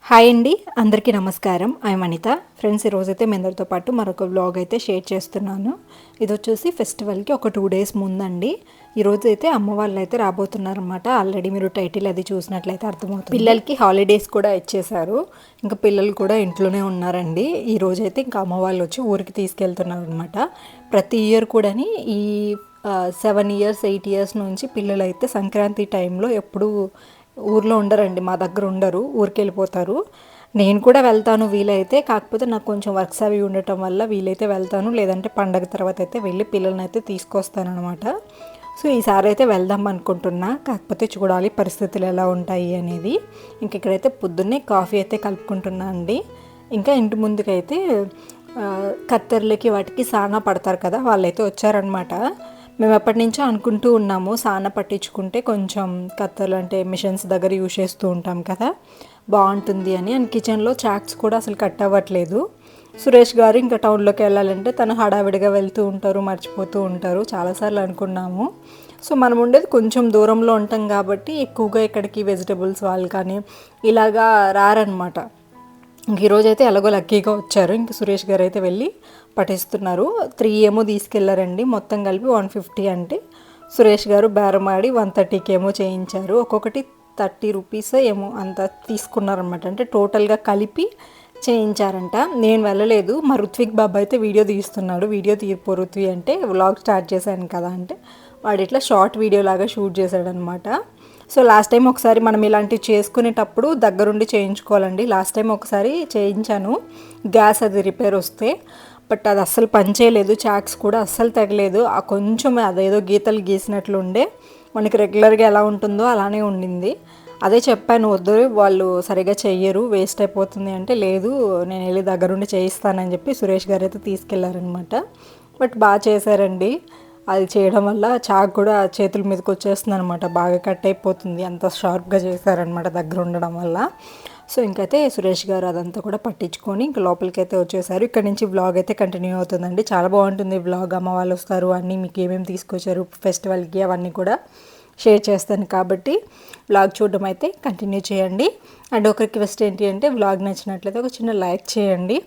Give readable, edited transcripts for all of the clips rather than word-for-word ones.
Hi అండి, అందరికీ నమస్కారం. ఐఎమ్ అనిత. ఫ్రెండ్స్, ఈరోజైతే మీ అందరితో పాటు మరొక వ్లాగ్ అయితే షేర్ చేస్తున్నాను. ఇది వచ్చేసి ఫెస్టివల్కి ఒక 2 days ముందండి. ఈరోజు అయితే అమ్మ వాళ్ళు అయితే రాబోతున్నారనమాట. ఆల్రెడీ మీరు టైటిల్ అది చూసినట్లయితే అర్థమవుతుంది. పిల్లలకి హాలిడేస్ కూడా ఇచ్చేశారు. ఇంకా పిల్లలు కూడా ఇంట్లోనే ఉన్నారండి. ఈరోజు అయితే ఇంకా అమ్మ వాళ్ళు వచ్చి ఊరికి తీసుకెళ్తున్నారు అనమాట. ప్రతి ఇయర్ కూడాని ఈ 7 years 8 years నుంచి పిల్లలు అయితే సంక్రాంతి టైంలో ఎప్పుడూ ఊర్లో ఉండరండి, మా దగ్గర ఉండరు, ఊరికి వెళ్ళిపోతారు. నేను కూడా వెళ్తాను వీలైతే, కాకపోతే నాకు కొంచెం వర్క్స్ అవి ఉండటం వల్ల వీలైతే వెళ్తాను, లేదంటే పండగ తర్వాత అయితే వెళ్ళి పిల్లల్ని అయితే తీసుకొస్తాను అనమాట. సో ఈసారి అయితే వెళ్దాం అనుకుంటున్నా, కాకపోతే చూడాలి పరిస్థితులు ఎలా ఉంటాయి అనేది. ఇంక ఇక్కడైతే పొద్దున్నే కాఫీ అయితే కలుపుకుంటున్నా అండి. ఇంకా ఇంటి ముందుకైతే కత్తెరలకి వాటికి సానా పడతారు కదా, వాళ్ళైతే వచ్చారనమాట. మేము ఎప్పటి నుంచో అనుకుంటూ ఉన్నాము, సాన పట్టించుకుంటే కొంచెం కత్తెరలు అంటే మిషన్స్ దగ్గర యూజ్ చేస్తూ ఉంటాం కదా, బాగుంటుంది అని. అండ్ కిచెన్లో చాక్స్ కూడా అసలు కట్ అవ్వట్లేదు. సురేష్ గారు ఇంకా టౌన్లోకి వెళ్ళాలంటే తను హడావిడిగా వెళ్తూ ఉంటారు, మర్చిపోతూ ఉంటారు. చాలాసార్లు అనుకున్నాము. సో మనం ఉండేది కొంచెం దూరంలో ఉంటాం కాబట్టి ఎక్కువగా ఇక్కడికి వెజిటబుల్స్ వాళ్ళు కానీ ఇలాగా రారనమాట. ఇంక ఈరోజు అయితే ఎలాగో లక్కీగా వచ్చారు. ఇంక సురేష్ గారు అయితే వెళ్ళి పట్టిస్తున్నారు. 3 ఏమో తీసుకెళ్లారండి, మొత్తం కలిపి 150 అంటే సురేష్ గారు బేరమాడి 130కి ఏమో చేయించారు. ఒక్కొక్కటి 30 రూపీస్ ఏమో అంత తీసుకున్నారనమాట. అంటే టోటల్గా కలిపి చేయించారంట. నేను వెళ్ళలేదు. మా రుత్విక్ బాబా అయితే వీడియో తీస్తున్నాడు. వీడియో తీర్పో రుత్వి అంటే వ్లాగ్ స్టార్ట్ చేశాను కదా అంటే వాడు ఇట్లా షార్ట్ వీడియో లాగా షూట్ చేశాడనమాట. సో లాస్ట్ టైం ఒకసారి మనం ఇలాంటివి చేసుకునేటప్పుడు దగ్గరుండి చేయించుకోవాలండి. లాస్ట్ టైం ఒకసారి చేయించాను, గ్యాస్ అది రిపేర్ వస్తే, బట్ అది అస్సలు పనిచేయలేదు. చాక్స్ కూడా అస్సలు తగలేదు. ఆ కొంచెం అదేదో గీతలు గీసినట్లు ఉండే, మనకి రెగ్యులర్గా ఎలా ఉంటుందో అలానే ఉండింది. అదే చెప్పాను, వద్దు వాళ్ళు సరిగా చెయ్యరు, వేస్ట్ అయిపోతుంది అంటే, లేదు నేను వెళ్ళి దగ్గరుండి చేయిస్తానని చెప్పి సురేష్ గారు అయితే తీసుకెళ్లారనమాట. బట్ బాగా చేశారండి. అది చేయడం వల్ల చాకు కూడా చేతుల మీదకి వచ్చేస్తుంది అనమాట, బాగా కట్ అయిపోతుంది, అంత షార్ప్గా చేశారనమాట దగ్గర ఉండడం వల్ల. సో ఇంకైతే సురేష్ గారు అదంతా కూడా పట్టించుకొని ఇంక లోపలికి అయితే వచ్చేసారు. ఇక్కడ నుంచి వ్లాగ్ అయితే కంటిన్యూ అవుతుందండి. చాలా బాగుంటుంది వ్లాగ్. అమ్మ వాళ్ళు వస్తారు, అన్నీ మీకు ఏమేమి తీసుకొచ్చారు ఫెస్టివల్కి అవన్నీ కూడా షేర్ చేస్తాను కాబట్టి వ్లాగ్ చూడడం అయితే కంటిన్యూ చేయండి. అండ్ ఒక రిక్వెస్ట్ ఏంటి అంటే, వ్లాగ్ నచ్చినట్లయితే ఒక చిన్న లైక్ చేయండి,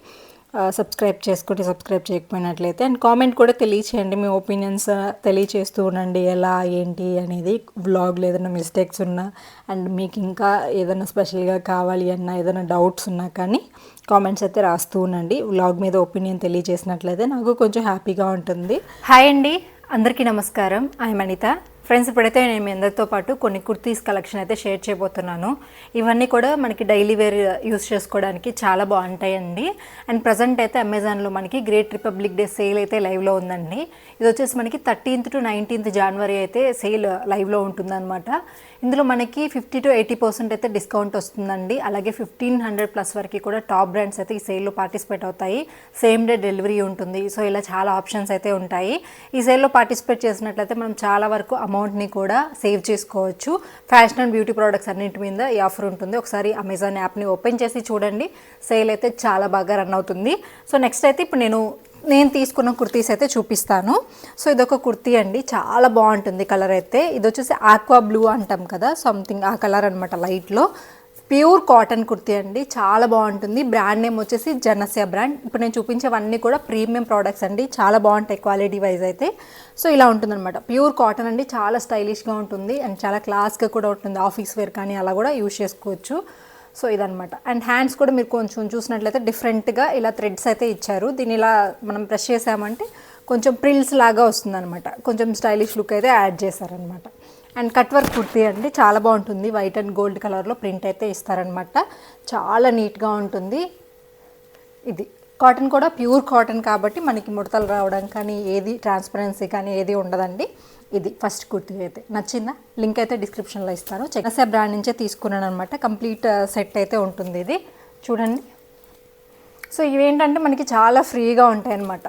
సబ్స్క్రైబ్ చేయకపోయినట్లయితే, అండ్ కామెంట్ కూడా తెలియచేయండి, మీ ఒపీనియన్స్ తెలియచేస్తూ ఉండండి, ఎలా ఏంటి అనేది. వ్లాగ్లో ఏదైనా మిస్టేక్స్ ఉన్నా అండ్ మీకు ఇంకా ఏదైనా స్పెషల్గా కావాలి అన్నా, ఏదైనా డౌట్స్ ఉన్నా కానీ కామెంట్స్ అయితే రాస్తూ ఉండండి. వ్లాగ్ మీద ఒపీనియన్ తెలియజేసినట్లయితే నాకు కొంచెం హ్యాపీగా ఉంటుంది. హాయ్ అండి, అందరికీ నమస్కారం. ఐఎమ్ అనిత. ఫ్రెండ్స్, ఇప్పుడైతే నేను మీ అందరితో పాటు కొన్ని కుర్తీస్ కలెక్షన్ అయితే షేర్ చేయబోతున్నాను. ఇవన్నీ కూడా మనకి డైలీ వేర్ యూస్ చేసుకోవడానికి చాలా బాగుంటాయండి. అండ్ ప్రజెంట్ అయితే అమెజాన్లో మనకి గ్రేట్ రిపబ్లిక్ డే సేల్ అయితే లైవ్లో ఉందండి. ఇది వచ్చేసి మనకి 13th to 19th January అయితే సేల్ లైవ్లో ఉంటుందన్నమాట. ఇందులో మనకి 50 to 80% అయితే డిస్కౌంట్ వస్తుందండి. అలాగే 1500+ వరకు కూడా టాప్ బ్రాండ్స్ అయితే ఈ సేల్లో పార్టిసిపేట్ అవుతాయి. సేమ్ డే డెలివరీ ఉంటుంది. సో ఇలా చాలా ఆప్షన్స్ అయితే ఉంటాయి. ఈ సేల్లో పార్టిసిపేట్ చేసినట్లయితే మనం చాలా వరకు అమౌంట్ని కూడా సేవ్ చేసుకోవచ్చు. ఫ్యాషన్ అండ్ బ్యూటీ ప్రోడక్ట్స్ అన్నింటి మీద ఈ ఆఫర్ ఉంటుంది. ఒకసారి అమెజాన్ యాప్ని ఓపెన్ చేసి చూడండి, సేల్ అయితే చాలా బాగా రన్ అవుతుంది. సో నెక్స్ట్ అయితే ఇప్పుడు నేను తీసుకున్న కుర్తీస్ అయితే చూపిస్తాను. సో ఇదొక కుర్తీ అండి, చాలా బాగుంటుంది కలర్ అయితే. ఇది వచ్చేసి ఆక్వా బ్లూ అంటాం కదా, సంథింగ్ ఆ కలర్ అనమాట, లైట్లో. ప్యూర్ కాటన్ కుర్తీ అండి, చాలా బాగుంటుంది. బ్రాండ్ నేమ్ వచ్చేసి జనస్య బ్రాండ్. ఇప్పుడు నేను చూపించేవన్నీ కూడా ప్రీమియం ప్రోడక్ట్స్ అండి, చాలా బాగుంటాయి క్వాలిటీ వైజ్ అయితే. సో ఇలా ఉంటుందన్నమాట, ప్యూర్ కాటన్ అండి, చాలా స్టైలిష్గా ఉంటుంది అండ్ చాలా క్లాస్గా కూడా ఉంటుంది. ఆఫీస్ వేర్ కానీ అలా కూడా యూజ్ చేసుకోవచ్చు. సో ఇదనమాట. అండ్ హ్యాండ్స్ కూడా మీరు కొంచెం చూసినట్లయితే డిఫరెంట్గా ఇలా థ్రెడ్స్ అయితే ఇచ్చారు. దీన్ని ఇలా మనం ప్రెస్ చేసామంటే కొంచెం ప్రిల్స్ లాగా వస్తుందన్నమాట, కొంచెం స్టైలిష్ లుక్ అయితే యాడ్ చేశారనమాట. అండ్ కట్ వర్క్ కుర్తీ అండి, చాలా బాగుంటుంది. వైట్ అండ్ గోల్డ్ కలర్లో ప్రింట్ అయితే ఇస్తారనమాట, చాలా నీట్గా ఉంటుంది. ఇది కాటన్ కూడా ప్యూర్ కాటన్ కాబట్టి మనకి ముడతలు రావడం కానీ ఏది ట్రాన్స్పరెన్సీ కానీ ఏది ఉండదండి. ఇది ఫస్ట్ కుర్తీ అయితే నచ్చిందా, లింక్ అయితే డిస్క్రిప్షన్లో ఇస్తాను. జనస్య బ్రాండ్ నుంచే తీసుకున్నాను అనమాట. కంప్లీట్ సెట్ అయితే ఉంటుంది ఇది, చూడండి. సో ఇవేంటంటే మనకి చాలా ఫ్రీగా ఉంటాయి అన్నమాట.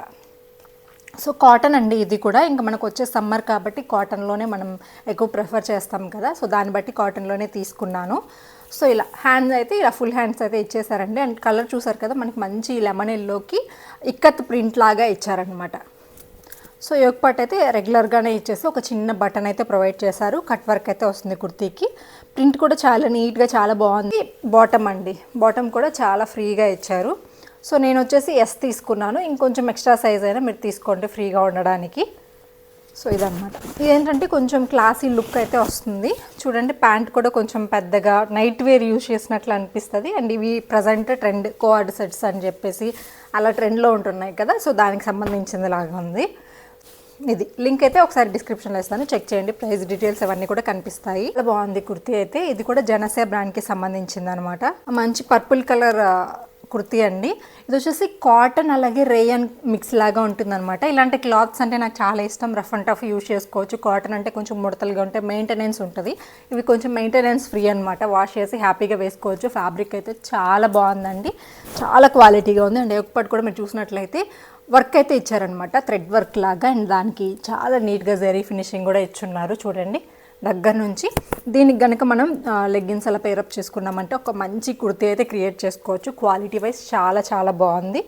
సో కాటన్ అండి ఇది కూడా. ఇంకా మనకు వచ్చే సమ్మర్ కాబట్టి కాటన్లోనే మనం ఎక్కువ ప్రిఫర్ చేస్తాం కదా, సో దాన్ని బట్టి కాటన్లోనే తీసుకున్నాను. సో ఇలా హ్యాండ్స్ అయితే ఇలా ఫుల్ హ్యాండ్స్ అయితే ఇచ్చేసారండి. అండ్ కలర్ చూసారు కదా, మనకి మంచి లెమన్ ఎల్లోకి ఇక్కత్ ప్రింట్ లాగా ఇచ్చారనమాట. సో యోగ్ పార్ట్ అయితే రెగ్యులర్గానే ఇచ్చేసి ఒక చిన్న బటన్ అయితే ప్రొవైడ్ చేశారు. కట్ వర్క్ అయితే వస్తుంది కుర్తీకి. ప్రింట్ కూడా చాలా నీట్గా చాలా బాగుంది. బాటమ్ అండి, బాటమ్ కూడా చాలా ఫ్రీగా ఇచ్చారు. సో నేను వచ్చేసి ఎస్ తీసుకున్నాను. ఇంకొంచెం ఎక్స్ట్రా సైజ్ అయినా మీరు తీసుకోండి ఫ్రీగా ఉండడానికి. సో ఇదన్నమాట. ఇదేంటంటే కొంచెం క్లాసీ లుక్ అయితే వస్తుంది. చూడండి ప్యాంట్ కూడా కొంచెం పెద్దగా నైట్ వేర్ యూజ్ చేసినట్లు అనిపిస్తుంది. అండ్ ఇవి ప్రజెంట్ ట్రెండ్ కోఆర్డ్ సెట్స్ అని చెప్పేసి అలా ట్రెండ్లో ఉంటున్నాయి కదా, సో దానికి సంబంధించింది లాగా ఉంది. ఇది లింక్ అయితే ఒకసారి డిస్క్రిప్షన్లో ఇస్తాను, చెక్ చేయండి. ప్రైస్ డీటెయిల్స్ అవన్నీ కూడా కనిపిస్తాయి. చాలా బాగుంది కుర్తీ అయితే. ఇది కూడా జనసే బ్రాండ్కి సంబంధించింది అనమాట. మంచి పర్పుల్ కలర్ కుర్తీ అండి. ఇది వచ్చేసి కాటన్ అలాగే రేయన్ మిక్స్ లాగా ఉంటుందన్నమాట. ఇలాంటి క్లాత్స్ అంటే నాకు చాలా ఇష్టం. రఫ్ అండ్ టఫ్ యూజ్ చేసుకోవచ్చు. కాటన్ అంటే కొంచెం ముడతలుగా ఉంటే మెయింటెనెన్స్ ఉంటుంది. ఇవి కొంచెం మెయింటెనెన్స్ ఫ్రీ అనమాట. వాష్ చేసి హ్యాపీగా వేసుకోవచ్చు. ఫ్యాబ్రిక్ అయితే చాలా బాగుందండి, చాలా క్వాలిటీగా ఉంది. అండ్ ఒకటి కూడా మీరు చూసినట్లయితే వర్క్ అయితే ఇచ్చారనమాట, థ్రెడ్ వర్క్ లాగా. అండ్ దానికి చాలా నీట్గా జరీ ఫినిషింగ్ కూడా ఇచ్చున్నారు చూడండి దగ్గర నుంచి. దీనికి కనుక మనం లెగ్గిన్స్ అలా పేరప్ చేసుకున్నామంటే ఒక మంచి కుర్తీ అయితే క్రియేట్ చేసుకోవచ్చు. క్వాలిటీ వైజ్ చాలా చాలా బాగుంది.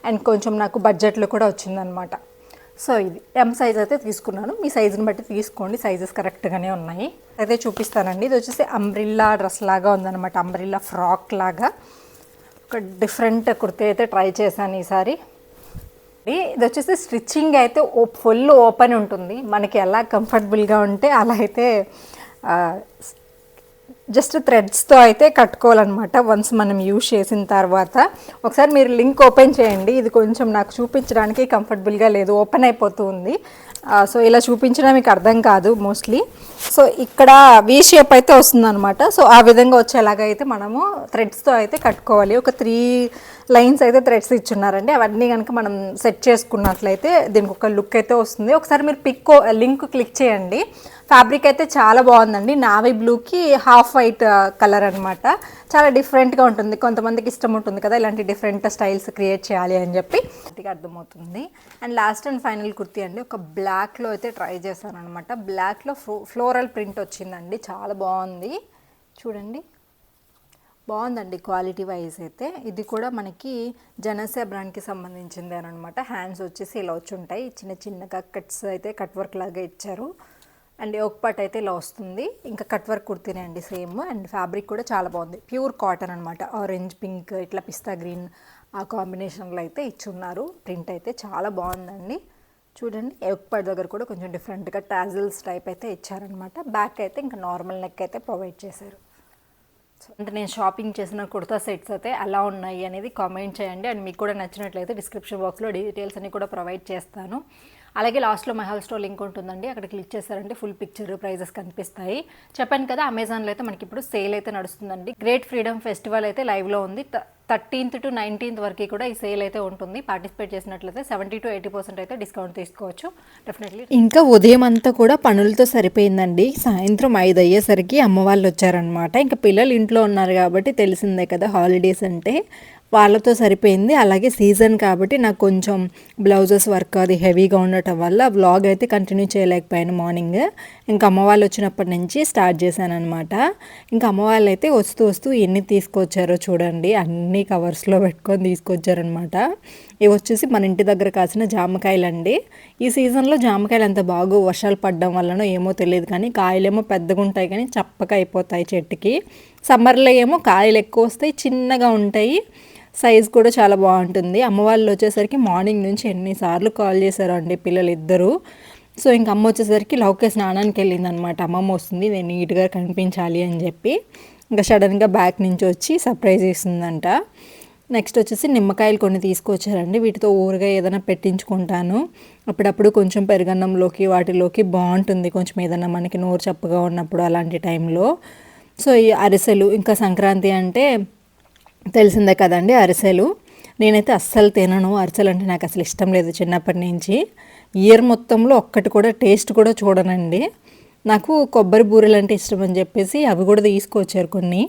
అండ్ కొంచెం నాకు బడ్జెట్లో కూడా వచ్చిందనమాట. సో ఇది ఎం సైజ్ అయితే తీసుకున్నాను. మీ సైజుని బట్టి తీసుకోండి, సైజెస్ కరెక్ట్గానే ఉన్నాయి. అయితే చూపిస్తానండి. ఇది వచ్చేసి అంబ్రిల్లా డ్రెస్ లాగా ఉందన్నమాట, అంబ్రిల్లా ఫ్రాక్ లాగా. ఒక డిఫరెంట్ కుర్తీ అయితే ట్రై చేశాను ఈసారి. ఇది వచ్చేసి స్టిచ్చింగ్ అయితే ఫుల్ ఓపెన్ ఉంటుంది. మనకి ఎలా కంఫర్టబుల్గా ఉంటే అలా అయితే జస్ట్ థ్రెడ్స్తో అయితే కట్టుకోవాలన్నమాట. వన్స్ మనం యూజ్ చేసిన తర్వాత ఒకసారి మీరు లింక్ ఓపెన్ చేయండి. ఇది కొంచెం నాకు చూపించడానికి కంఫర్టబుల్గా లేదు, ఓపెన్ అయిపోతూ ఉంది. సో ఇలా చూపించడం మీకు అర్థం కాదు మోస్ట్లీ. సో ఇక్కడ వీ షేప్ అయితే వస్తుందన్నమాట. సో ఆ విధంగా వచ్చేలాగా అయితే మనము థ్రెడ్స్తో అయితే కట్టుకోవాలి. ఒక 3 లైన్స్ అయితే థ్రెడ్స్ ఇచ్చున్నారండి. అవన్నీ కనుక మనం సెట్ చేసుకున్నట్లయితే దీనికి ఒక లుక్ అయితే వస్తుంది. ఒకసారి మీరు లింక్ క్లిక్ చేయండి. ఫ్యాబ్రిక్ అయితే చాలా బాగుందండి. నావీ బ్లూకి హాఫ్ వైట్ కలర్ అనమాట. చాలా డిఫరెంట్గా ఉంటుంది. కొంతమందికి ఇష్టం ఉంటుంది కదా ఇలాంటి డిఫరెంట్ స్టైల్స్ క్రియేట్ చేయాలి అని చెప్పి, అది అర్థమవుతుంది. And last and final kurti అండి, ఒక బ్లాక్లో అయితే ట్రై చేశాను అనమాట. బ్లాక్లో ఫ్లోరల్ ప్రింట్ వచ్చిందండి, చాలా బాగుంది. చూడండి బాగుందండి క్వాలిటీ వైజ్ అయితే. ఇది కూడా మనకి జనసే బ్రాండ్కి సంబంధించింది అని అనమాట. హ్యాండ్స్ వచ్చేసి ఇలా వచ్చి ఉంటాయి, చిన్న చిన్నగా కట్స్ అయితే కట్ వర్క్ లాగా ఇచ్చారు. అండ్ ఒక పార్ట్ అయితే ఇలా వస్తుంది. ఇంకా కట్ వర్క్ కుర్తీనే అండి సేమ్. అండ్ ఫ్యాబ్రిక్ కూడా చాలా బాగుంది, ప్యూర్ కాటన్ అనమాట. ఆరెంజ్ పింక్ ఇట్లా పిస్తా గ్రీన్ ఆ కాంబినేషన్లో అయితే ఇచ్చున్నారు. ప్రింట్ అయితే చాలా బాగుందండి. చూడండి ఒక పార్ట్ దగ్గర కూడా కొంచెం డిఫరెంట్గా టాజిల్స్ టైప్ అయితే ఇచ్చారనమాట. బ్యాక్ అయితే ఇంకా నార్మల్ నెక్ అయితే ప్రొవైడ్ చేశారు. అంటే నేను షాపింగ్ చేసిన కుర్తా సెట్స్ అయితే ఎలా ఉన్నాయి అనేది కామెంట్ చేయండి. అండ్ మీకు కూడా నచ్చినట్లయితే డిస్క్రిప్షన్ బాక్స్లో డీటెయిల్స్ అన్ని కూడా ప్రొవైడ్ చేస్తాను. అలాగే లాస్ట్లో మై హౌస్ స్టోర్ లింక్ ఉంటుందండి, అక్కడ క్లిక్ చేశారంటే ఫుల్ పిక్చర్ ప్రైజెస్ కనిపిస్తాయి. చెప్పాను కదా అమెజాన్లో అయితే మనకి ఇప్పుడు సేల్ అయితే నడుస్తుందండి. గ్రేట్ ఫ్రీడమ్ ఫెస్టివల్ అయితే లైవ్లో ఉంది. 13th to 19th వరకు కూడా ఈ సేల్ అయితే ఉంటుంది. పార్టిసిపేట్ చేసినట్లయితే 70 to 80% అయితే డిస్కౌంట్ తీసుకోవచ్చు డెఫినెట్లీ. ఇంకా ఉదయం అంతా కూడా పనులతో సరిపోయిందండి. సాయంత్రం 5 అయ్యేసరికి అమ్మ వాళ్ళు వచ్చారనమాట. ఇంకా పిల్లలు ఇంట్లో ఉన్నారు కాబట్టి తెలిసిందే కదా హాలిడేస్ అంటే, వాళ్ళతో సరిపోయింది. అలాగే సీజన్ కాబట్టి నాకు కొంచెం బ్లౌజెస్ వర్క్ అది హెవీగా ఉండటం వల్ల వ్లాగ్ అయితే కంటిన్యూ చేయలేకపోయాను మార్నింగ్. ఇంకా అమ్మ వాళ్ళు వచ్చినప్పటి నుంచి స్టార్ట్ చేశాను అనమాట. ఇంకా అమ్మ వాళ్ళు అయితే వస్తూ వస్తూ ఎన్ని తీసుకొచ్చారో చూడండి, అన్ని కవర్స్లో పెట్టుకొని తీసుకొచ్చారనమాట. ఇవి వచ్చేసి మన ఇంటి దగ్గర కాసిన జామకాయలు అండి. ఈ సీజన్లో జామకాయలు అంత బాగా వర్షాలు పడడం వల్లనో ఏమో తెలియదు కానీ కాయలేమో పెద్దగా ఉంటాయి కానీ చప్పగా అయిపోతాయి చెట్టుకి. సమ్మర్లో ఏమో కాయలు ఎక్కువ వస్తాయి, చిన్నగా ఉంటాయి, సైజ్ కూడా చాలా బాగుంటుంది. అమ్మ వాళ్ళు వచ్చేసరికి మార్నింగ్ నుంచి ఎన్నిసార్లు కాల్ చేశారు అండి పిల్లలు ఇద్దరు. సో ఇంక అమ్మ వచ్చేసరికి లౌకే స్నానానికి వెళ్ళింది అనమాట. అమ్మమ్మ వస్తుంది, నేను నీట్గా కనిపించాలి అని చెప్పి ఇంకా సడన్గా బ్యాక్ నుంచి వచ్చి సర్ప్రైజ్ ఇస్తుందంట. నెక్స్ట్ వచ్చేసి నిమ్మకాయలు కొన్ని తీసుకొచ్చారండి. వీటితో ఊరగా ఏదైనా పెట్టించుకుంటాను అప్పుడప్పుడు, కొంచెం పెరుగన్నంలోకి వాటిలోకి బాగుంటుంది, కొంచెం ఏదైనా మనకి నోరు చప్పగా ఉన్నప్పుడు అలాంటి టైంలో. సో ఈ అరిసెలు, ఇంకా సంక్రాంతి అంటే తెలిసిందే కదండి అరిసెలు. నేనైతే అస్సలు తినను అరిసెలు, అంటే నాకు అసలు ఇష్టం లేదు చిన్నప్పటి నుంచి. ఇయర్ మొత్తంలో ఒక్కటి కూడా టేస్ట్ కూడా చూడనండి. నాకు కొబ్బరి బూరెలు అంటే ఇష్టం అని చెప్పేసి అవి కూడా తీసుకొచ్చారు కొన్ని.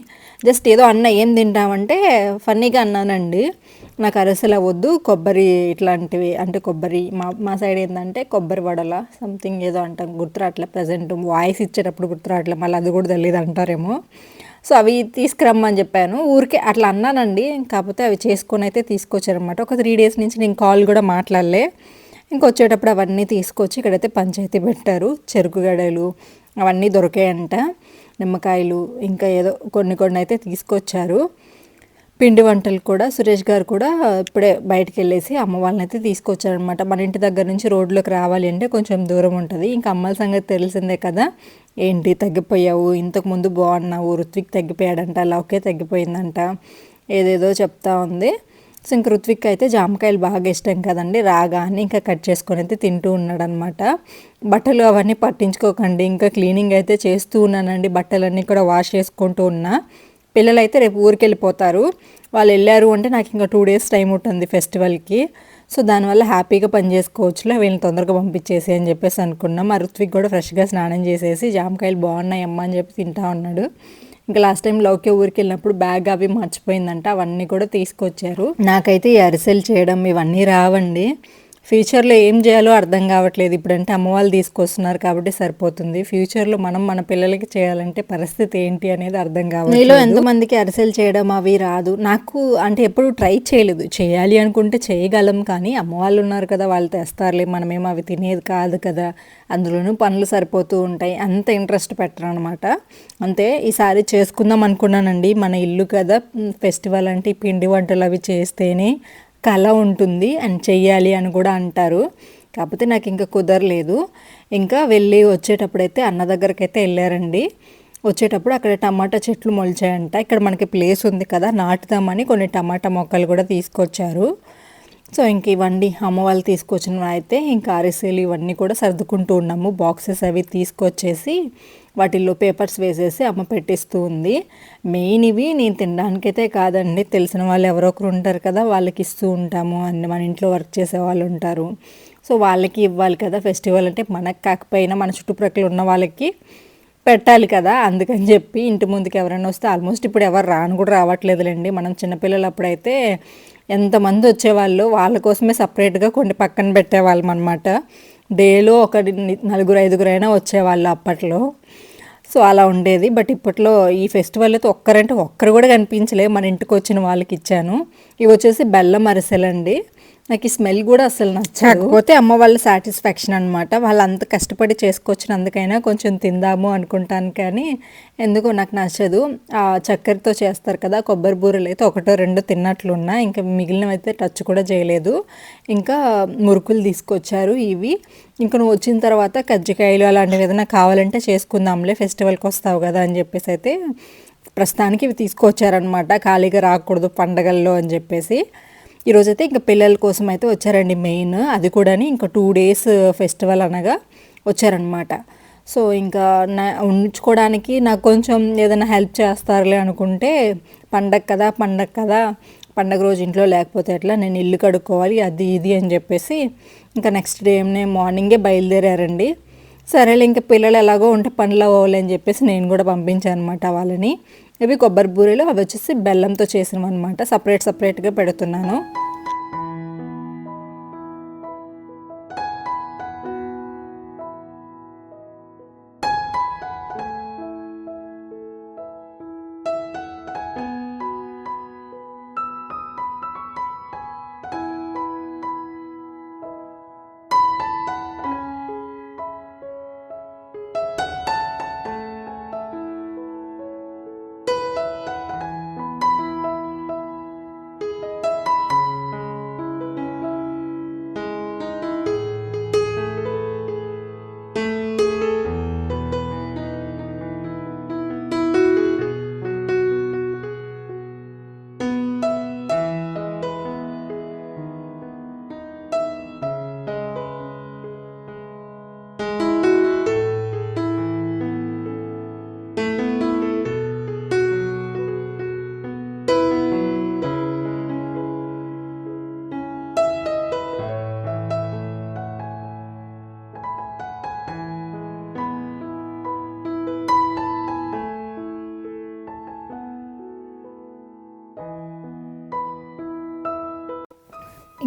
జస్ట్ ఏదో అన్న ఏం తింటామంటే ఫన్నీగా అన్నానండి. నాకు అరిసెలు వద్దు, కొబ్బరి ఇట్లాంటివి అంటే కొబ్బరి మా సైడ్ ఏంటంటే కొబ్బరి వడల సంథింగ్ ఏదో అంటాం, గుర్తురాట్లే ప్రజెంట్, వాయిస్ ఇచ్చేటప్పుడు గుర్తురాట్లే, మళ్ళీ అది కూడా తెలియదు అంటారేమో. సో అవి తీసుకురమ్మని చెప్పాను, ఊరికే అట్లా అన్నానండి. కాకపోతే అవి చేసుకొని అయితే తీసుకొచ్చారనమాట. ఒక 3 days నుంచి నేను కాల్ కూడా మాట్లాడలే. ఇంకొచ్చేటప్పుడు అవన్నీ తీసుకొచ్చి ఇక్కడైతే పంచాయతీ పెట్టారు. చెరుకు గడలు అవన్నీ దొరికాయంట, నిమ్మకాయలు ఇంకా ఏదో కొన్ని కొన్ని అయితే తీసుకొచ్చారు. పిండి వంటలు కూడా సురేష్ గారు కూడా ఇప్పుడే బయటికి వెళ్ళేసి అమ్మ వాళ్ళని అయితే తీసుకొచ్చారనమాట. మన ఇంటి దగ్గర నుంచి రోడ్లోకి రావాలి అంటే కొంచెం దూరం ఉంటుంది. ఇంకా అమ్మల సంగతి తెలిసిందే కదా, ఏంటి తగ్గిపోయావు, ఇంతకుముందు బాగున్నావు, ఋత్విక్ తగ్గిపోయాడంట, లవ్కే తగ్గిపోయిందంట, ఏదేదో చెప్తా ఉంది. సో ఇంక ఋత్విక్ అయితే జామకాయలు బాగా ఇష్టం కదండి, రాగానే ఇంకా కట్ చేసుకొని అయితే తింటూ ఉన్నాడనమాట. బట్టలు అవన్నీ పట్టించుకోకండి, ఇంకా క్లీనింగ్ అయితే చేస్తూ ఉన్నానండి, బట్టలన్నీ కూడా వాష్ చేసుకుంటూ ఉన్నా. పిల్లలు అయితే రేపు ఊరికి వెళ్ళిపోతారు. వాళ్ళు వెళ్ళారు అంటే నాకు ఇంకా 2 days టైం ఉంటుంది ఫెస్టివల్కి. సో దానివల్ల హ్యాపీగా పని చేసుకోవచ్చులే, వీళ్ళని తొందరగా పంపించేసి అని చెప్పేసి అనుకున్నాం. ఆ ఋత్విక్ కూడా ఫ్రెష్గా స్నానం చేసేసి జామకాయలు బాగున్నాయి అమ్మ అని చెప్పి తింటా ఉన్నాడు. ఇంకా లాస్ట్ టైం లౌక్య ఊరికి వెళ్ళినప్పుడు బ్యాగ్ అవి మర్చిపోయిందంట, అవన్నీ కూడా తీసుకొచ్చారు. నాకైతే ఈ అరిసెలు చేయడం ఇవన్నీ రావండి. ఫ్యూచర్లో ఏం చేయాలో అర్థం కావట్లేదు. ఇప్పుడంటే అమ్మ వాళ్ళు తీసుకొస్తున్నారు కాబట్టి సరిపోతుంది. ఫ్యూచర్లో మనం మన పిల్లలకి చేయాలంటే పరిస్థితి ఏంటి అనేది అర్థం కావట్లేదు. మీలో ఎంతమందికి అరిసెలు చేయడం అవి రాదు? నాకు అంటే ఎప్పుడు ట్రై చేయలేదు. చేయాలి అనుకుంటే చేయగలం, కానీ అమ్మ వాళ్ళు ఉన్నారు కదా, వాళ్ళు తెస్తారులే, మనమేమో అవి తినేది కాదు కదా, అందులోనూ పనులు సరిపోతూ ఉంటాయి, అంత ఇంట్రెస్ట్ పెట్టరు అనమాట. అంతే ఈసారి చేసుకుందాం అనుకున్నానండి, మన ఇల్లు కదా, ఫెస్టివల్ అంటే ఈ పిండి వంటలు అవి చేస్తేనే కళ ఉంటుంది అండ్ చెయ్యాలి అని కూడా అంటారు. కాకపోతే నాకు ఇంకా కుదరలేదు. ఇంకా వెళ్ళి వచ్చేటప్పుడైతే అన్న దగ్గరికి అయితే వెళ్ళారండి. వచ్చేటప్పుడు అక్కడ టమాటా చెట్లు మొలిచాయంట. ఇక్కడ మనకి ప్లేస్ ఉంది కదా, నాటుదామని కొన్ని టమాటా మొక్కలు కూడా తీసుకొచ్చారు. సో ఇంక ఇవన్నీ అమ్మ వాళ్ళు తీసుకొచ్చినవి అయితే ఇంకా అరిసెలు ఇవన్నీ కూడా సర్దుకుంటూ ఉన్నాము. బాక్సెస్ అవి తీసుకొచ్చేసి వాటిల్లో పేపర్స్ వేసేసి అమ్మ పెట్టిస్తూ ఉంది. మెయిన్ ఇవి నేను తినడానికైతే కాదండి, తెలిసిన వాళ్ళు ఎవరో ఒకరు ఉంటారు కదా, వాళ్ళకి ఇస్తూ ఉంటాము. అన్ని మన ఇంట్లో వర్క్ చేసే వాళ్ళు ఉంటారు, సో వాళ్ళకి ఇవ్వాలి కదా. ఫెస్టివల్ అంటే మనకు కాకపోయినా మన చుట్టుప్రక్కల ఉన్న వాళ్ళకి పెట్టాలి కదా, అందుకని చెప్పి ఇంటి ముందుకు ఎవరైనా వస్తే, ఆల్మోస్ట్ ఇప్పుడు ఎవరు రాను కూడా రావట్లేదులేండి. మనం చిన్నపిల్లలు అప్పుడైతే ఎంతమంది వచ్చేవాళ్ళు, వాళ్ళ కోసమే సపరేట్గా కొన్ని పక్కన పెట్టేవాళ్ళం అనమాట. డేలో ఒక 4-5 అయినా వచ్చేవాళ్ళు అప్పట్లో. సో అలా ఉండేది. బట్ ఇప్పట్లో ఈ ఫెస్టివల్ అయితే ఒక్కరు కూడా కనిపించలే. మన ఇంటికి వచ్చిన వాళ్ళకి ఇచ్చాను. ఇవి వచ్చేసి బెల్లం అరిసెలండి. నాకు ఈ స్మెల్ కూడా అసలు నచ్చకపోతే అమ్మ వాళ్ళ సాటిస్ఫాక్షన్ అనమాట. వాళ్ళు అంత కష్టపడి చేసుకొచ్చినందుకైనా కొంచెం తిందాము అనుకుంటాను, కానీ ఎందుకో నాకు నచ్చదు. ఆ చక్కెరతో చేస్తారు కదా కొబ్బరి బూరెలు, అయితే 1-2 తిన్నట్లున్నా, ఇంకా మిగిలినవి అయితే టచ్ కూడా చేయలేదు. ఇంకా మురుకులు తీసుకొచ్చారు ఇవి. ఇంకా నువ్వు వచ్చిన తర్వాత కజ్జికాయలు అలాంటివి ఏదైనా కావాలంటే చేసుకుందాంలే, ఫెస్టివల్కి వస్తావు కదా అని చెప్పేసి అయితే ప్రస్తుతానికి ఇవి తీసుకొచ్చారనమాట. ఖాళీగా రాకూడదు పండగల్లో అని చెప్పేసి. ఈరోజైతే ఇంకా పిల్లల కోసం అయితే వచ్చారండి మెయిన్, అది కూడా ఇంకా 2 days ఫెస్టివల్ అనగా వచ్చారనమాట. సో ఇంకా ఉంచుకోవడానికి నాకు కొంచెం ఏదైనా హెల్ప్ చేస్తారులే అనుకుంటే, పండగ కదా పండగ రోజు ఇంట్లో లేకపోతే ఎట్లా, నేను ఇల్లు కడుక్కోవాలి అది ఇది అని చెప్పేసి ఇంకా నెక్స్ట్ డే మార్నింగే బయలుదేరారండి. సరేలే ఇంకా పిల్లలు ఎలాగో ఉంటే పనులు అవ్వాలి అని చెప్పేసి నేను కూడా పంపించాను అనమాట వాళ్ళని. ఇవి కొబ్బరి బూరెలు, అవి వచ్చేసి బెల్లంతో చేసినవి అనమాట. సపరేట్గా పెడుతున్నాను.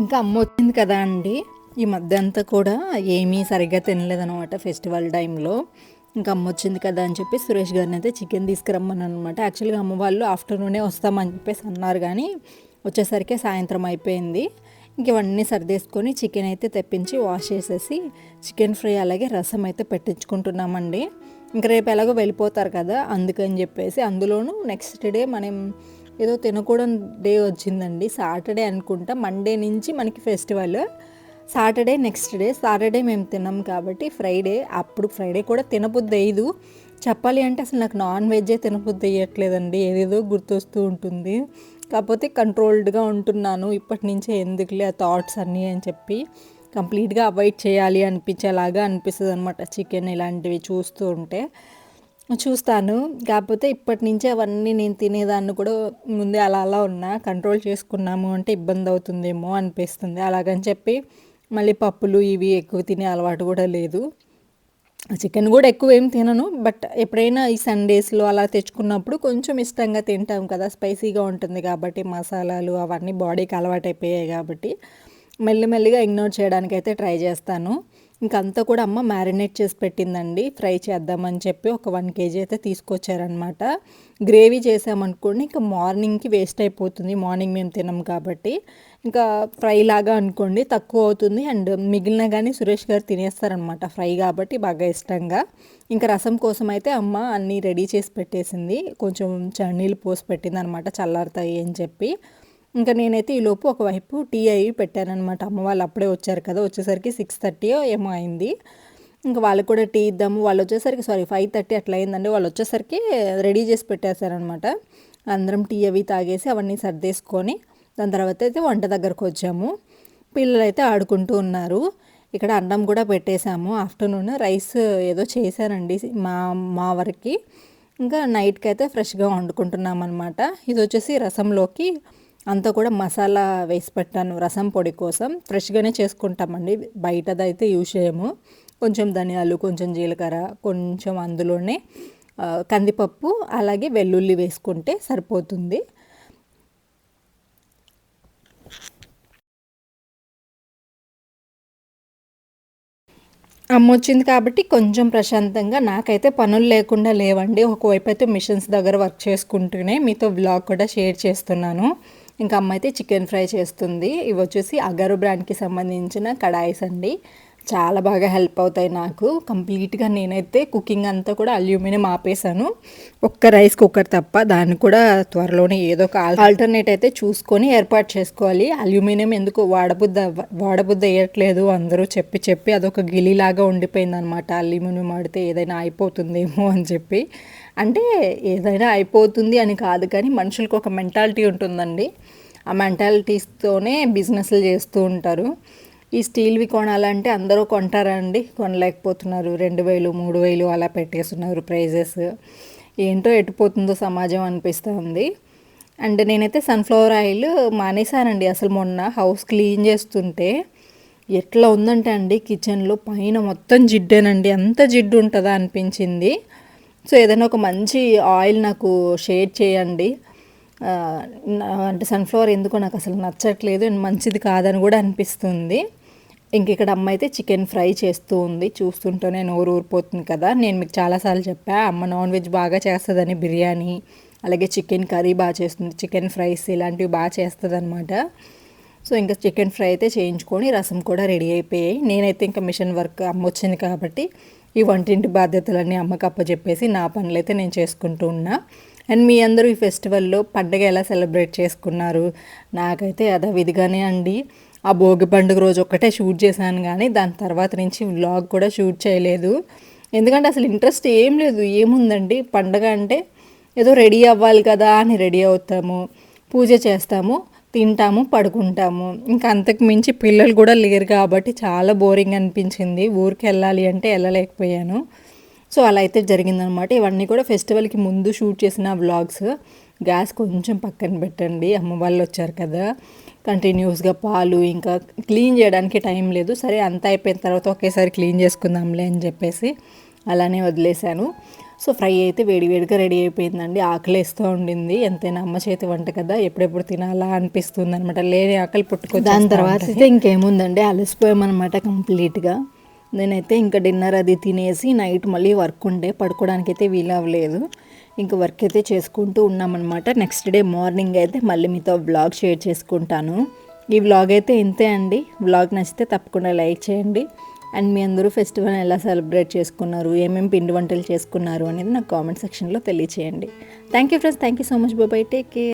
ఇంకా అమ్మ వచ్చింది కదా అండి, ఈ మధ్య అంతా కూడా ఏమీ సరిగ్గా తినలేదనమాట ఫెస్టివల్ టైంలో. ఇంకా అమ్మ వచ్చింది కదా అని చెప్పి సురేష్ గారిని అయితే చికెన్ తీసుకురమ్మని అనమాట. యాక్చువల్గా అమ్మ వాళ్ళు ఆఫ్టర్నూనే వస్తామని చెప్పేసి అన్నారు, కానీ వచ్చేసరికి సాయంత్రం అయిపోయింది. ఇంక ఇవన్నీ సర్దేసుకొని చికెన్ అయితే తెప్పించి వాష్ చేసేసి చికెన్ ఫ్రై అలాగే రసం అయితే పెట్టించుకుంటున్నామండి. ఇంక రేపు ఎలాగో వెళ్ళిపోతారు కదా, అందుకని చెప్పేసి. అందులోనూ నెక్స్ట్ డే మనం ఏదో తినకూడని డే వచ్చిందండి, సాటర్డే అనుకుంటా. మండే నుంచి మనకి festival, Saturday next day. Saturday మేము తిన్నాం కాబట్టి ఫ్రైడే, అప్పుడు ఫ్రైడే కూడా తినబుద్ధి అయ్యదు. చెప్పాలి అంటే అసలు నాకు నాన్ వెజ్జే తినబుద్ధి అయ్యట్లేదండి, ఏదేదో గుర్తొస్తూ ఉంటుంది. కాకపోతే కంట్రోల్డ్గా ఉంటున్నాను ఇప్పటి నుంచే, ఎందుకులే ఆ థాట్స్ అన్నీ అని చెప్పి కంప్లీట్గా అవాయిడ్ చేయాలి అనిపించేలాగా అనిపిస్తుంది అనమాట. చికెన్ ఇలాంటివి చూస్తూ ఉంటే చూస్తాను, కాకపోతే ఇప్పటి నుంచే అవన్నీ నేను తినేదాన్ని కూడా ముందే అలా అలా ఉన్నా, కంట్రోల్ చేసుకున్నాము అంటే ఇబ్బంది అవుతుందేమో అనిపిస్తుంది. అలాగని చెప్పి మళ్ళీ పప్పులు ఇవి ఎక్కువ తినే అలవాటు కూడా లేదు. చికెన్ కూడా ఎక్కువ ఏం తినను, బట్ ఎప్పుడైనా ఈ సండేస్లో అలా తెచ్చుకున్నప్పుడు కొంచెం ఇష్టంగా తింటాం కదా, స్పైసీగా ఉంటుంది కాబట్టి, మసాలాలు అవన్నీ బాడీకి అలవాటైపోయాయి కాబట్టి మెల్లిమెల్లిగా ఇగ్నోర్ చేయడానికి అయితే ట్రై చేస్తాను. ఇంకంతా కూడా అమ్మ మ్యారినేట్ చేసి పెట్టిందండి, ఫ్రై చేద్దామని చెప్పి ఒక 1 kg అయితే తీసుకొచ్చారనమాట. గ్రేవీ చేసామనుకోండి ఇంకా మార్నింగ్కి వేస్ట్ అయిపోతుంది, మార్నింగ్ మేము తినం కాబట్టి. ఇంకా ఫ్రై లాగా అనుకోండి తక్కువ అవుతుంది, అండ్ మిగిలిన కానీ సురేష్ గారు తినేస్తారనమాట, ఫ్రై కాబట్టి బాగా ఇష్టంగా. ఇంకా రసం కోసం అయితే అమ్మ అన్నీ రెడీ చేసి పెట్టేసింది, కొంచెం చన్నీళ్ళు పోసి పెట్టింది అనమాట, చల్లారుతాయి అని చెప్పి. ఇంకా నేనైతే ఈలోపు ఒకవైపు టీ అయ్యి పెట్టానమాట. అమ్మ వాళ్ళు అప్పుడే వచ్చారు కదా, వచ్చేసరికి 6:30 ఏమో అయింది. ఇంకా వాళ్ళకి కూడా టీ ఇద్దాము, వాళ్ళు వచ్చేసరికి 5:30 అట్లా అయిందండి. వాళ్ళు వచ్చేసరికి రెడీ చేసి పెట్టేశారనమాట. అందరం టీ అవి తాగేసి అవన్నీ సర్దేసుకొని దాని తర్వాత అయితే వంట దగ్గరకు వచ్చాము. పిల్లలు అయితే ఆడుకుంటూ ఉన్నారు. ఇక్కడ అన్నం కూడా పెట్టేశాము. ఆఫ్టర్నూన్ రైస్ ఏదో చేశానండి మా వరకు. ఇంకా నైట్కి అయితే ఫ్రెష్గా వండుకుంటున్నాం అనమాట. ఇది వచ్చేసి రసంలోకి అంతా కూడా మసాలా వేసి పెట్టాను, రసం పొడి కోసం. ఫ్రెష్గానే చేసుకుంటామండి, బయటదైతే యూజ్ చేయము. కొంచెం ధనియాలు, కొంచెం జీలకర్ర, కొంచెం అందులోనే కందిపప్పు అలాగే వెల్లుల్లి వేసుకుంటే సరిపోతుంది. అమ్మ వచ్చింది కాబట్టి కొంచెం ప్రశాంతంగా, నాకైతే పనులు లేకుండా లేవండి. ఒకవైపు అయితే మిషన్స్ దగ్గర వర్క్ చేసుకుంటూనే మీతో వ్లాగ్ కూడా షేర్ చేస్తున్నాను. ఇంకా అమ్మ అయితే చికెన్ ఫ్రై చేస్తుంది. ఇవి వచ్చేసి అగరు బ్రాండ్కి సంబంధించిన కడాయిస్ అండి, చాలా బాగా హెల్ప్ అవుతాయి నాకు. కంప్లీట్గా నేనైతే కుకింగ్ అంతా కూడా అల్యూమినియం ఆపేసాను, ఒక్క రైస్ కుక్కర్ తప్ప. దాన్ని కూడా త్వరలోనే ఏదో ఒక ఆల్టర్నేట్ అయితే చూసుకొని ఏర్పాటు చేసుకోవాలి. అల్యూమినియం ఎందుకు వాడబుద్ధి అయ్యట్లేదు, అందరూ చెప్పి చెప్పి అదొక గిలిలాగా ఉండిపోయింది అనమాట. అల్యూమినియం వాడితే ఏదైనా అయిపోతుందేమో అని చెప్పి. అంటే ఏదైనా అయిపోతుంది అని కాదు, కానీ మనుషులకు ఒక మెంటాలిటీ ఉంటుందండి, ఆ మెంటాలిటీస్తోనే బిజినెస్లు చేస్తూ ఉంటారు. ఈ స్టీల్వి కొనాలంటే అందరూ కొంటారండి, కొనలేకపోతున్నారు. 2,000 3,000 అలా పెట్టేస్తున్నారు ప్రైజెస్. ఏంటో ఎటుపోతుందో సమాజం అనిపిస్తుంది. అండ్ నేనైతే సన్ఫ్లవర్ ఆయిల్ మానేశానండి. అసలు మొన్న హౌస్ క్లీన్ చేస్తుంటే ఎట్లా ఉందంటే అండి, కిచెన్లో పైన మొత్తం జిడ్డేనండి, అంత జిడ్డు ఉంటుందా అనిపించింది. సో ఏదైనా ఒక మంచి ఆయిల్ నాకు షేర్ చేయండి. అంటే సన్ఫ్లవర్ ఎందుకో నాకు అసలు నచ్చట్లేదు, అండ్ మంచిది కాదని కూడా అనిపిస్తుంది. ఇంక ఇక్కడ అమ్మ అయితే చికెన్ ఫ్రై చేస్తూ ఉంది, చూస్తుంటేనే నోరు ఊరిపోతుంది కదా. నేను మీకు చాలాసార్లు చెప్పా, అమ్మ నాన్ వెజ్ బాగా చేస్తుందని, బిర్యానీ అలాగే చికెన్ కర్రీ బాగా చేస్తుంది, చికెన్ ఫ్రైస్ ఇలాంటివి బాగా చేస్తుంది అనమాట. సో ఇంకా చికెన్ ఫ్రై అయితే చేయించుకొని రసం కూడా రెడీ అయిపోయాయి. నేనైతే ఇంకా మిషన్ వర్క్, అమ్మ వచ్చింది కాబట్టి ఈ వంటింటి బాధ్యతలన్నీ అమ్మకి అప్పచెప్పేసి నా పనులైతే నేను చేసుకుంటూ ఉన్నా. అండ్ మీ అందరూ ఈ ఫెస్టివల్లో పండుగ ఎలా సెలబ్రేట్ చేసుకున్నారు? నాకైతే యథావిధిగానే అండి. ఆ భోగి పండుగ రోజు ఒక్కటే షూట్ చేశాను, కానీ దాని తర్వాత నుంచి వ్లాగ్ కూడా షూట్ చేయలేదు. ఎందుకంటే అసలు ఇంట్రెస్ట్ ఏం లేదు. ఏముందండి, పండగ అంటే ఏదో రెడీ అవ్వాలి కదా అని రెడీ అవుతాము, పూజ చేస్తాము, తింటాము, పడుకుంటాము. ఇంకా అంతకు మించి పిల్లలు కూడా లేరు కాబట్టి చాలా బోరింగ్ అనిపించింది. ఊరికి వెళ్ళాలి అంటే వెళ్ళలేకపోయాను. సో అలా అయితే జరిగిందనమాట. ఇవన్నీ కూడా ఫెస్టివల్కి ముందు షూట్ చేసిన వ్లాగ్స్. గ్యాస్ కొంచెం పక్కన పెట్టండి, అమ్మ వాళ్ళు వచ్చారు కదా, కంటిన్యూస్గా పాలు, ఇంకా క్లీన్ చేయడానికి టైం లేదు. సరే అంతా అయిపోయిన తర్వాత ఒకేసారి క్లీన్ చేసుకుందాంలే అని చెప్పేసి అలానే వదిలేశాను. సో ఫ్రై అయితే వేడివేడిగా రెడీ అయిపోయిందండి. ఆకలిస్తూ ఉండింది, ఎంతైనా అమ్మ చేతి వంట కదా, ఎప్పుడెప్పుడు తినాలా అనిపిస్తుంది అనమాట, లేని ఆకలి పుట్టుకొని. దాని తర్వాత అయితే ఇంకేముందండి, అలసిపోయామన్నమాట కంప్లీట్గా. నేనైతే ఇంకా డిన్నర్ అది తినేసి నైట్ మళ్ళీ వర్క్ ఉండే, పడుకోవడానికి అయితే వీలవ్వలేదు. ఇంకా వర్క్ అయితే చేసుకుంటూ ఉన్నామన్నమాట. నెక్స్ట్ డే మార్నింగ్ అయితే మళ్ళీ మీతో వ్లాగ్ షేర్ చేసుకుంటాను. ఈ వ్లాగ్ అయితే ఇంతే అండి. వ్లాగ్ నచ్చితే తప్పకుండా లైక్ చేయండి. అండ్ మీ అందరూ ఫెస్టివల్ ఎలా సెలబ్రేట్ చేసుకున్నారు, ఏమేమి పిండి వంటలు చేసుకున్నారు అనేది నాకు కామెంట్ సెక్షన్లో తెలియచేయండి. Thank you friends, thank you so much. Bye, take care.